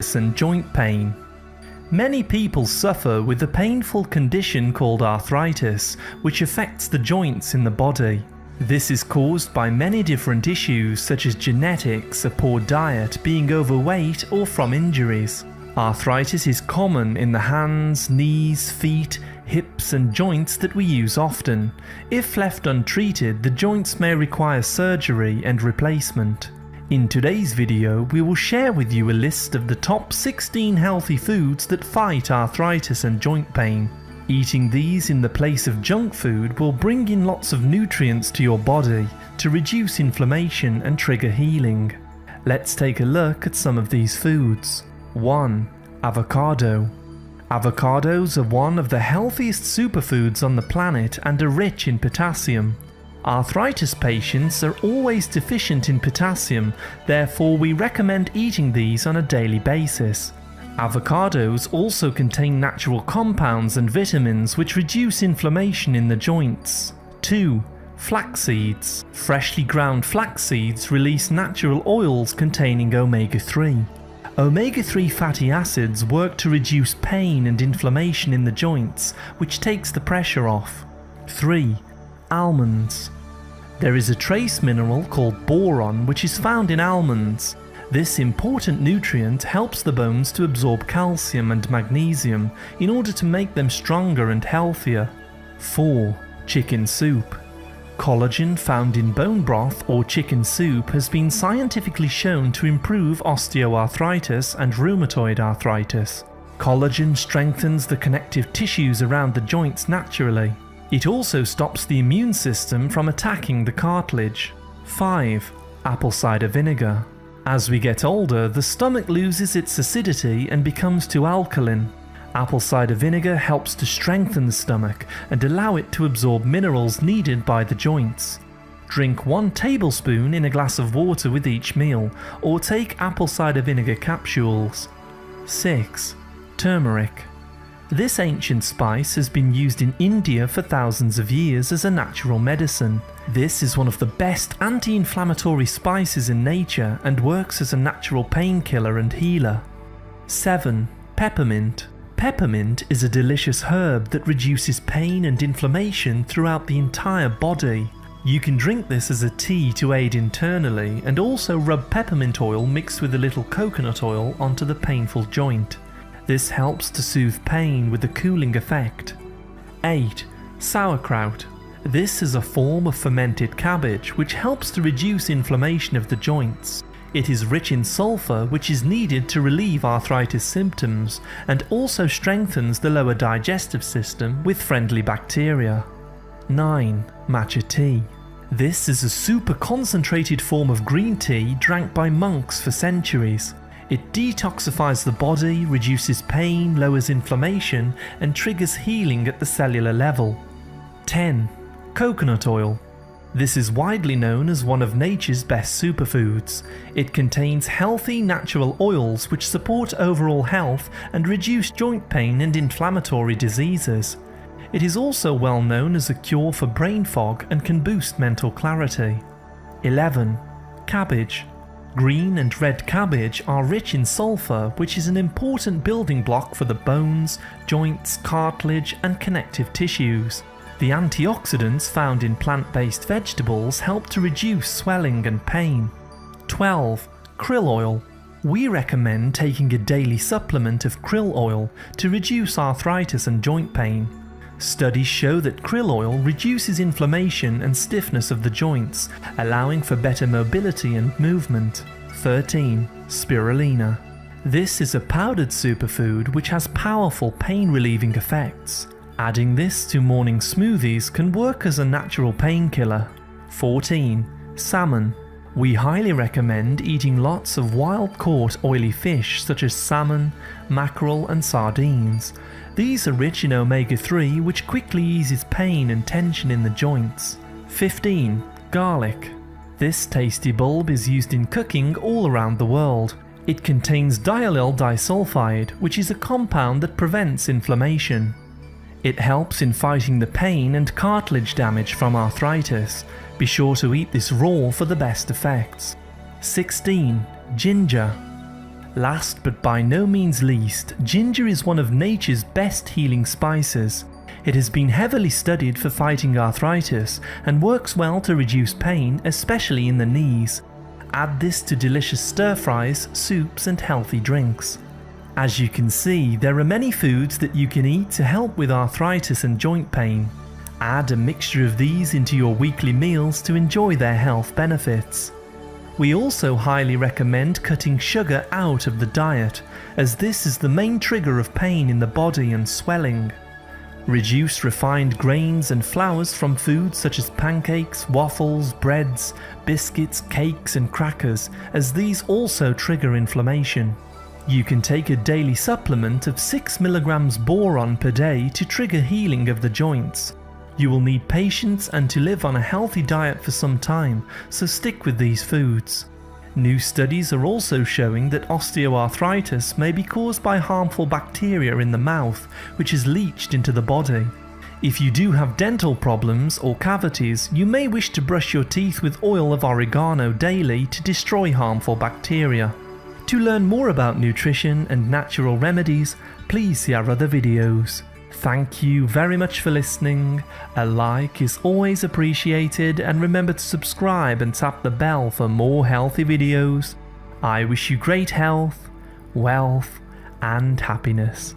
and joint pain. Many people suffer with a painful condition called arthritis, which affects the joints in the body. This is caused by many different issues such as genetics, a poor diet, being overweight, or from injuries. Arthritis is common in the hands, knees, feet, hips and joints that we use often. If left untreated, the joints may require surgery and replacement. In today's video, we will share with you a list of the top 16 healthy foods that fight arthritis and joint pain. Eating these in the place of junk food will bring in lots of nutrients to your body to reduce inflammation and trigger healing. Let's take a look at some of these foods. 1. Avocado. Avocados are one of the healthiest superfoods on the planet and are rich in potassium. Arthritis patients are always deficient in potassium, therefore we recommend eating these on a daily basis. Avocados also contain natural compounds and vitamins which reduce inflammation in the joints. 2. Flax seeds. Freshly ground flax seeds release natural oils containing omega-3. Omega-3 fatty acids work to reduce pain and inflammation in the joints, which takes the pressure off. 3. Almonds. There is a trace mineral called boron which is found in almonds. This important nutrient helps the bones to absorb calcium and magnesium in order to make them stronger and healthier. 4. Chicken soup. Collagen found in bone broth or chicken soup has been scientifically shown to improve osteoarthritis and rheumatoid arthritis. Collagen strengthens the connective tissues around the joints naturally. It also stops the immune system from attacking the cartilage. 5. Apple cider vinegar. As we get older, the stomach loses its acidity and becomes too alkaline. Apple cider vinegar helps to strengthen the stomach and allow it to absorb minerals needed by the joints. Drink 1 tablespoon in a glass of water with each meal, or take apple cider vinegar capsules. 6. Turmeric. This ancient spice has been used in India for thousands of years as a natural medicine. This is one of the best anti-inflammatory spices in nature and works as a natural painkiller and healer. 7. Peppermint. Peppermint is a delicious herb that reduces pain and inflammation throughout the entire body. You can drink this as a tea to aid internally and also rub peppermint oil mixed with a little coconut oil onto the painful joint. This helps to soothe pain with a cooling effect. 8. Sauerkraut. This is a form of fermented cabbage which helps to reduce inflammation of the joints. It is rich in sulfur which is needed to relieve arthritis symptoms and also strengthens the lower digestive system with friendly bacteria. 9. Matcha tea. This is a super concentrated form of green tea drank by monks for centuries. It detoxifies the body, reduces pain, lowers inflammation, and triggers healing at the cellular level. 10. Coconut oil. This is widely known as one of nature's best superfoods. It contains healthy natural oils which support overall health and reduce joint pain and inflammatory diseases. It is also well known as a cure for brain fog and can boost mental clarity. 11. Cabbage. Green and red cabbage are rich in sulfur, which is an important building block for the bones, joints, cartilage, and connective tissues. The antioxidants found in plant-based vegetables help to reduce swelling and pain. 12. Krill oil. We recommend taking a daily supplement of krill oil to reduce arthritis and joint pain. Studies show that krill oil reduces inflammation and stiffness of the joints, allowing for better mobility and movement. 13. Spirulina. This is a powdered superfood which has powerful pain-relieving effects. Adding this to morning smoothies can work as a natural painkiller. 14. Salmon. We highly recommend eating lots of wild-caught oily fish such as salmon, mackerel and sardines. These are rich in omega-3 which quickly eases pain and tension in the joints. 15. Garlic. This tasty bulb is used in cooking all around the world. It contains diallyl disulfide, which is a compound that prevents inflammation. It helps in fighting the pain and cartilage damage from arthritis. Be sure to eat this raw for the best effects. 16. Ginger. Last but by no means least, ginger is one of nature's best healing spices. It has been heavily studied for fighting arthritis and works well to reduce pain, especially in the knees. Add this to delicious stir-fries, soups and healthy drinks. As you can see, there are many foods that you can eat to help with arthritis and joint pain. Add a mixture of these into your weekly meals to enjoy their health benefits. We also highly recommend cutting sugar out of the diet, as this is the main trigger of pain in the body and swelling. Reduce refined grains and flours from foods such as pancakes, waffles, breads, biscuits, cakes and crackers, as these also trigger inflammation. You can take a daily supplement of 6 mg boron per day to trigger healing of the joints. You will need patience and to live on a healthy diet for some time, so stick with these foods. New studies are also showing that osteoarthritis may be caused by harmful bacteria in the mouth, which is leached into the body. If you do have dental problems or cavities, you may wish to brush your teeth with oil of oregano daily to destroy harmful bacteria. To learn more about nutrition and natural remedies, please see our other videos. Thank you very much for listening. A like is always appreciated, and remember to subscribe and tap the bell for more healthy videos. I wish you great health, wealth and happiness.